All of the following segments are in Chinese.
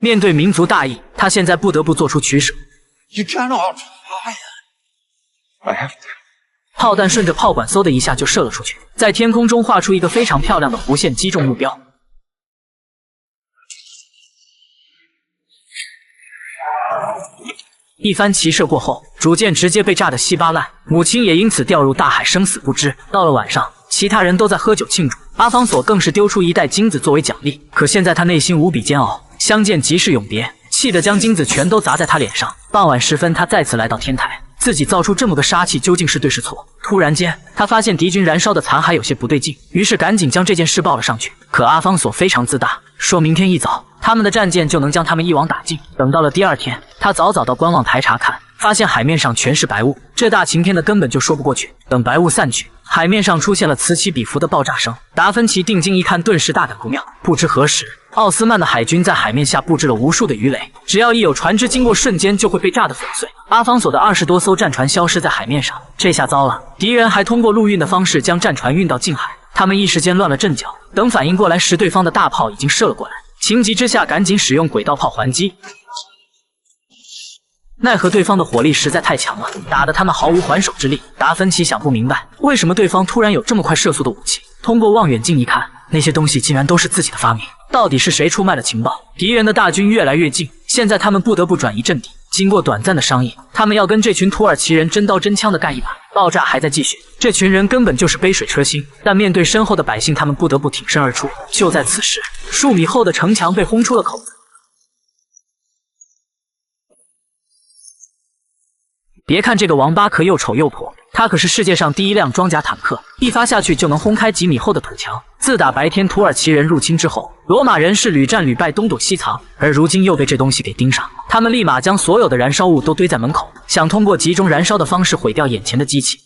面对民族大义，他现在不得不做出取舍。You cannot fire. I have to. 炮弹顺着炮管嗖的一下就射了出去，在天空中画出一个非常漂亮的弧线，击中目标。一番齐射过后，主舰直接被炸得稀巴烂，母亲也因此掉入大海，生死不知。到了晚上，其他人都在喝酒庆祝，阿方索更是丢出一袋金子作为奖励。可现在他内心无比煎熬，相见即是永别，气得将金子全都砸在他脸上。傍晚时分，他再次来到天台。自己造出这么个杀气究竟是对是错？突然间，他发现敌军燃烧的残骸有些不对劲，于是赶紧将这件事报了上去。可阿方索非常自大，说明天一早他们的战舰就能将他们一网打尽。等到了第二天，他早早到观望台查看，发现海面上全是白雾，这大晴天的根本就说不过去。等白雾散去，海面上出现了此起彼伏的爆炸声。达芬奇定睛一看，顿时大感不妙。不知何时，奥斯曼的海军在海面下布置了无数的鱼雷，只要一有船只经过，瞬间就会被炸得粉碎。阿方索的20多艘战船消失在海面上，这下糟了！敌人还通过陆运的方式将战船运到近海，他们一时间乱了阵脚。等反应过来时，对方的大炮已经射了过来，情急之下赶紧使用轨道炮还击。奈何对方的火力实在太强了，打得他们毫无还手之力。达芬奇想不明白，为什么对方突然有这么快射速的武器。通过望远镜一看，那些东西竟然都是自己的发明。到底是谁出卖了情报？敌人的大军越来越近，现在他们不得不转移阵地。经过短暂的商议，他们要跟这群土耳其人真刀真枪的干一把。爆炸还在继续，这群人根本就是杯水车薪，但面对身后的百姓，他们不得不挺身而出。就在此时，数米厚的城墙被轰出了口子。别看这个王八壳又丑又破，它可是世界上第一辆装甲坦克，一发下去就能轰开几米厚的土墙。自打白天土耳其人入侵之后，罗马人是屡战屡败，东躲西藏，而如今又被这东西给盯上，他们立马将所有的燃烧物都堆在门口，想通过集中燃烧的方式毁掉眼前的机器。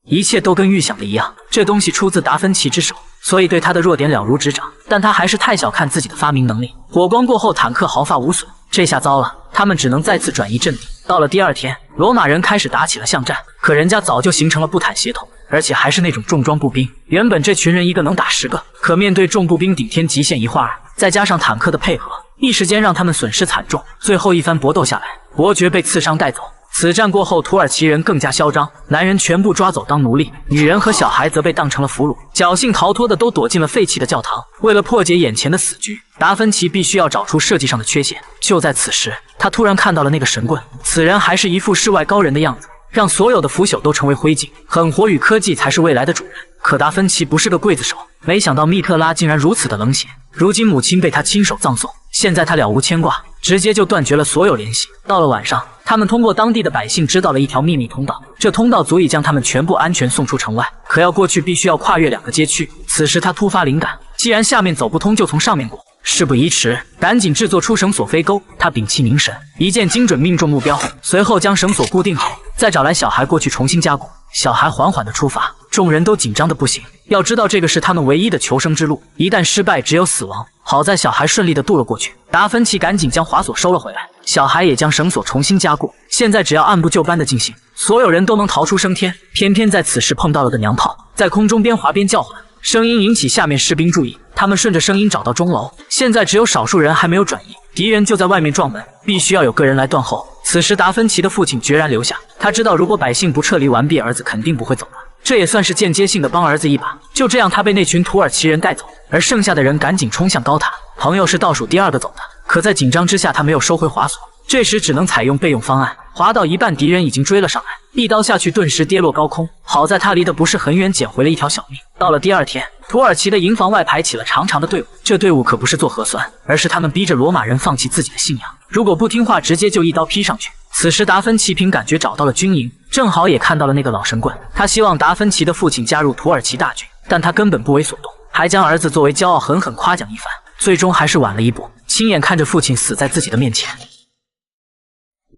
一切都跟预想的一样，这东西出自达芬奇之手，所以对他的弱点了如指掌。但他还是太小看自己的发明能力。火光过后，坦克毫发无损，这下糟了，他们只能再次转移阵地。到了第二天，罗马人开始打起了巷战，可人家早就形成了步坦协同，而且还是那种重装步兵。原本这群人一个能打10个，可面对重步兵顶天极限一化2，再加上坦克的配合，一时间让他们损失惨重。最后一番搏斗下来，伯爵被刺伤带走。此战过后，土耳其人更加嚣张，男人全部抓走当奴隶，女人和小孩则被当成了俘虏，侥幸逃脱的都躲进了废弃的教堂。为了破解眼前的死局，达芬奇必须要找出设计上的缺陷。就在此时，他突然看到了那个神棍，此人还是一副世外高人的样子，让所有的腐朽都成为灰烬。狠活与科技才是未来的主人。可达芬奇不是个刽子手，没想到密特拉竟然如此的冷血。如今母亲被他亲手葬送，现在他了无牵挂，直接就断绝了所有联系。到了晚上，他们通过当地的百姓知道了一条秘密通道，这通道足以将他们全部安全送出城外，可要过去必须要跨越2个街区。此时他突发灵感，既然下面走不通，就从上面过。事不宜迟，赶紧制作出绳索飞钩。他屏气凝神，一箭精准命中目标，随后将绳索固定好，再找来小孩过去重新加固。小孩缓缓的出发，众人都紧张的不行。要知道这个是他们唯一的求生之路，一旦失败只有死亡。好在小孩顺利的渡了过去，达芬奇赶紧将滑索收了回来，小孩也将绳索重新加固。现在只要按部就班的进行，所有人都能逃出升天。偏偏在此时碰到了个娘炮，在空中边滑边叫唤，声音引起下面士兵注意，他们顺着声音找到钟楼。现在只有少数人还没有转移，敌人就在外面撞门，必须要有个人来断后。此时达芬奇的父亲决然留下，他知道如果百姓不撤离完毕，儿子肯定不会走的，这也算是间接性的帮儿子一把。就这样，他被那群土耳其人带走，而剩下的人赶紧冲向高塔。朋友是倒数第2个走的，可在紧张之下，他没有收回滑索，这时只能采用备用方案。滑到一半，敌人已经追了上来，一刀下去，顿时跌落高空。好在他离得不是很远，捡回了一条小命。到了第二天，土耳其的营房外排起了长长的队伍，这队伍可不是做核酸，而是他们逼着罗马人放弃自己的信仰，如果不听话，直接就一刀劈上去。此时达芬奇凭感觉找到了军营，正好也看到了那个老神棍。他希望达芬奇的父亲加入土耳其大军，但他根本不为所动，还将儿子作为骄傲狠狠夸奖一番。最终还是晚了一步，亲眼看着父亲死在自己的面前。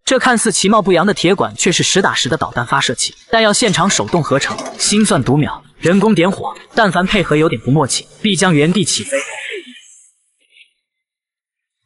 这看似其貌不扬的铁管，却是实打实的导弹发射器，弹药现场手动合成，心算读秒，人工点火，但凡配合有点不默契，必将原地起飞。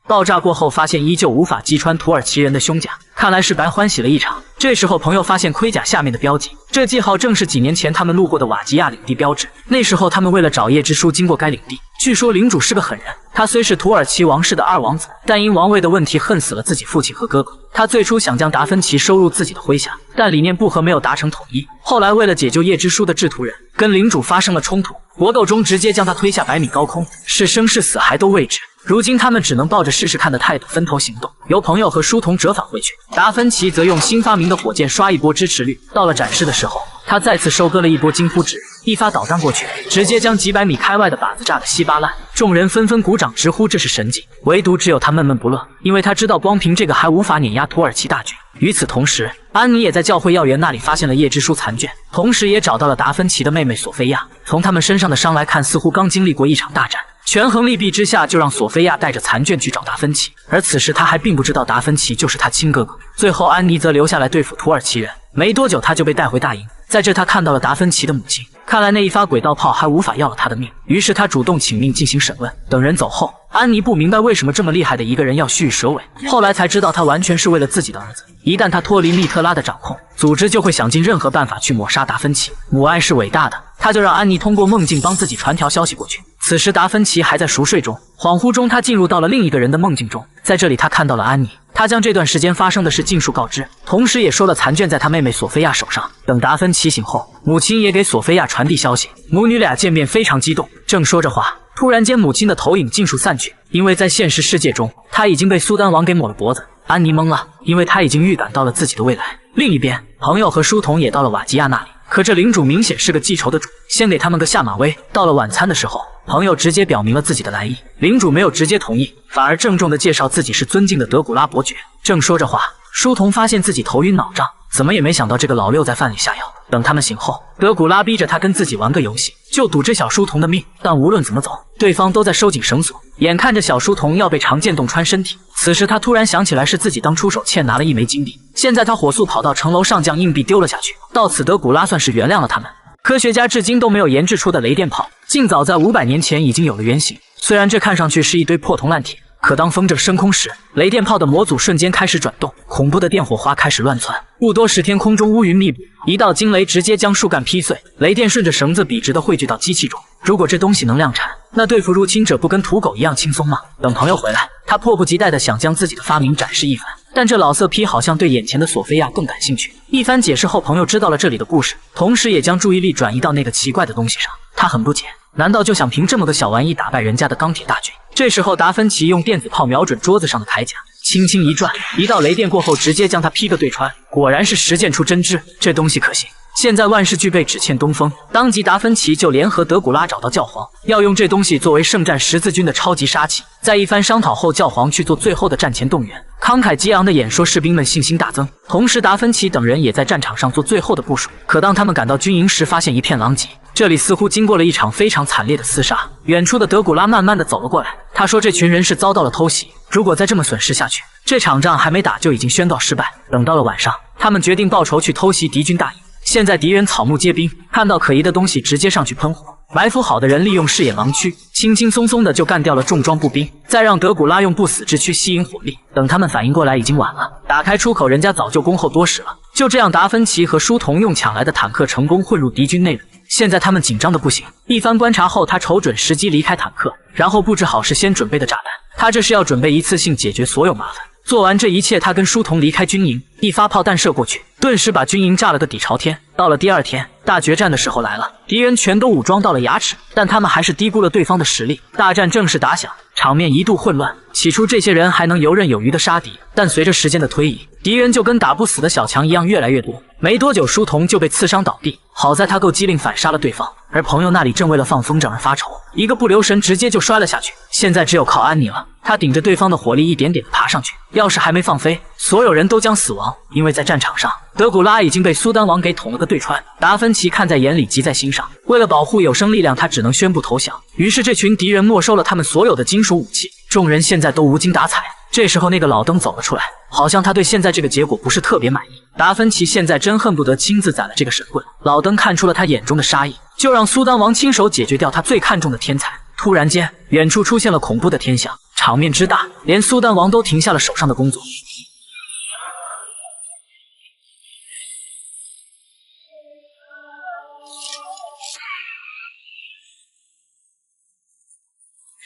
爆炸过后，发现依旧无法击穿土耳其人的胸甲，看来是白欢喜了一场。这时候，朋友发现盔甲下面的标记，这记号正是几年前他们路过的瓦吉亚领地标志。那时候，他们为了找夜之书经过该领地。据说领主是个狠人，他虽是土耳其王室的二王子，但因王位的问题恨死了自己父亲和哥哥。他最初想将达芬奇收入自己的麾下，但理念不合，没有达成统一。后来为了解救夜之书的制图人，跟领主发生了冲突，搏斗中直接将他推下100米高空，是生是死还都未知。如今他们只能抱着试试看的态度分头行动，由朋友和书童折返回去。达芬奇则用新发明的火箭刷一波支持率。到了展示的时候，他再次收割了一波惊呼之日，一发导弹过去，直接将几百米开外的靶子炸得稀巴烂。众人纷纷鼓掌直呼这是神迹，唯独只有他闷闷不乐，因为他知道光凭这个还无法碾压土耳其大军。与此同时，安妮也在教会要员那里发现了夜之书残卷，同时也找到了达芬奇的妹妹索菲亚。从他们身上的伤来看，似乎刚经历过一场大战。权衡利弊之下，就让索菲亚带着残卷去找达芬奇，而此时他还并不知道达芬奇就是他亲哥哥。最后，安妮则留下来对付土耳其人，没多久他就被带回大营。在这，他看到了达芬奇的母亲，看来那一发轨道炮还无法要了他的命，于是他主动请命进行审问。等人走后，安妮不明白为什么这么厉害的一个人要虚与蛇尾，后来才知道他完全是为了自己的儿子。一旦他脱离密特拉的掌控，组织就会想尽任何办法去抹杀达芬奇。母爱是伟大的，他就让安妮通过梦境帮自己传条消息过去。此时达芬奇还在熟睡中，恍惚中他进入到了另一个人的梦境中，在这里他看到了安妮，他将这段时间发生的事尽数告知，同时也说了残卷在他妹妹索菲亚手上。等达芬奇醒后，母亲也给索菲亚传递消息，母女俩见面非常激动。正说着话，突然间母亲的投影尽数散去，因为在现实世界中，她已经被苏丹王给抹了脖子。安妮懵了，因为她已经预感到了自己的未来。另一边，朋友和书童也到了瓦吉亚那里，可这领主明显是个记仇的主，先给他们个下马威。到了晚餐的时候，朋友直接表明了自己的来意，领主没有直接同意，反而郑重地介绍自己是尊敬的德古拉伯爵。正说着话，书童发现自己头晕脑胀，怎么也没想到这个老六在饭里下药。等他们醒后，德古拉逼着他跟自己玩个游戏，就赌这小书童的命。但无论怎么走，对方都在收紧绳索，眼看着小书童要被长剑洞穿身体。此时他突然想起来是自己当初手欠拿了1枚金币，现在他火速跑到城楼上将硬币丢了下去。到此德古拉算是原谅了他们。科学家至今都没有研制出的雷电炮，竟早在500年前已经有了原型。虽然这看上去是一堆破铜烂铁，可当风筝升空时，雷电炮的模组瞬间开始转动，恐怖的电火花开始乱窜。不多时，天空中乌云密布，一道惊雷直接将树干劈碎，雷电顺着绳子笔直地汇聚到机器中。如果这东西能量产，那对付入侵者不跟土狗一样轻松吗？等朋友回来，他迫不及待地想将自己的发明展示一番，但这老色批好像对眼前的索菲亚更感兴趣。一番解释后，朋友知道了这里的故事，同时也将注意力转移到那个奇怪的东西上。他很不解，难道就想凭这么个小玩意打败人家的钢铁大军？这时候达芬奇用电子炮瞄准桌子上的铠甲，轻轻一转，一道雷电过后直接将它劈个对穿，果然是实践出真知，这东西可行。现在万事俱备，只欠东风。当即达芬奇就联合德古拉找到教皇，要用这东西作为圣战十字军的超级杀器。在一番商讨后，教皇去做最后的战前动员，慷慨激昂的演说，士兵们信心大增。同时达芬奇等人也在战场上做最后的部署。可当他们赶到军营时，发现一片狼藉，这里似乎经过了一场非常惨烈的厮杀。远处的德古拉慢慢的走了过来，他说这群人是遭到了偷袭，如果再这么损失下去，这场仗还没打就已经宣告失败。等到了晚上，他们决定报仇去偷袭敌军大营。现在敌人草木皆兵，看到可疑的东西直接上去喷火。埋伏好的人利用视野盲区，轻轻松松的就干掉了重装步兵，再让德古拉用不死之躯吸引火力。等他们反应过来，已经晚了。打开出口，人家早就恭候多时了。就这样，达芬奇和书童用抢来的坦克成功混入敌军内部。现在他们紧张的不行。一番观察后，他瞅准时机离开坦克，然后布置好事先准备的炸弹。他这是要准备一次性解决所有麻烦。做完这一切，他跟书童离开军营，一发炮弹射过去，顿时把军营炸了个底朝天。到了第二天，大决战的时候来了，敌人全都武装到了牙齿，但他们还是低估了对方的实力。大战正式打响，场面一度混乱。起初这些人还能游刃有余地杀敌，但随着时间的推移，敌人就跟打不死的小强一样越来越多。没多久，书童就被刺伤倒地，好在他够机灵反杀了对方。而朋友那里正为了放风筝而发愁，一个不留神直接就摔了下去。现在只有靠安妮了，他顶着对方的火力一点点地爬上去，要是还没放飞，所有人都将死亡。因为在战场上，德古拉已经被苏丹王给捅了个对穿。达芬奇看在眼里，急在心上，为了保护有生力量，他只能宣布投降。于是这群敌人没收了他们所有的金属武器，众人现在都无精打采。这时候那个老登走了出来，好像他对现在这个结果不是特别满意。达芬奇现在真恨不得亲自宰了这个神棍。老登看出了他眼中的杀意，就让苏丹王亲手解决掉他最看重的天才。突然间，远处出现了恐怖的天象，场面之大，连苏丹王都停下了手上的工作。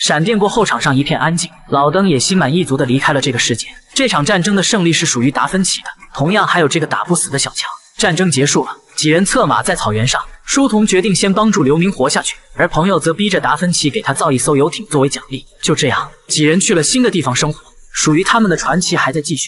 闪电过后，场上一片安静，老登也心满意足地离开了这个世界。这场战争的胜利是属于达芬奇的，同样还有这个打不死的小强。战争结束了，几人策马在草原上，书童决定先帮助刘明活下去，而朋友则逼着达芬奇给他造一艘游艇作为奖励。就这样，几人去了新的地方生活，属于他们的传奇还在继续。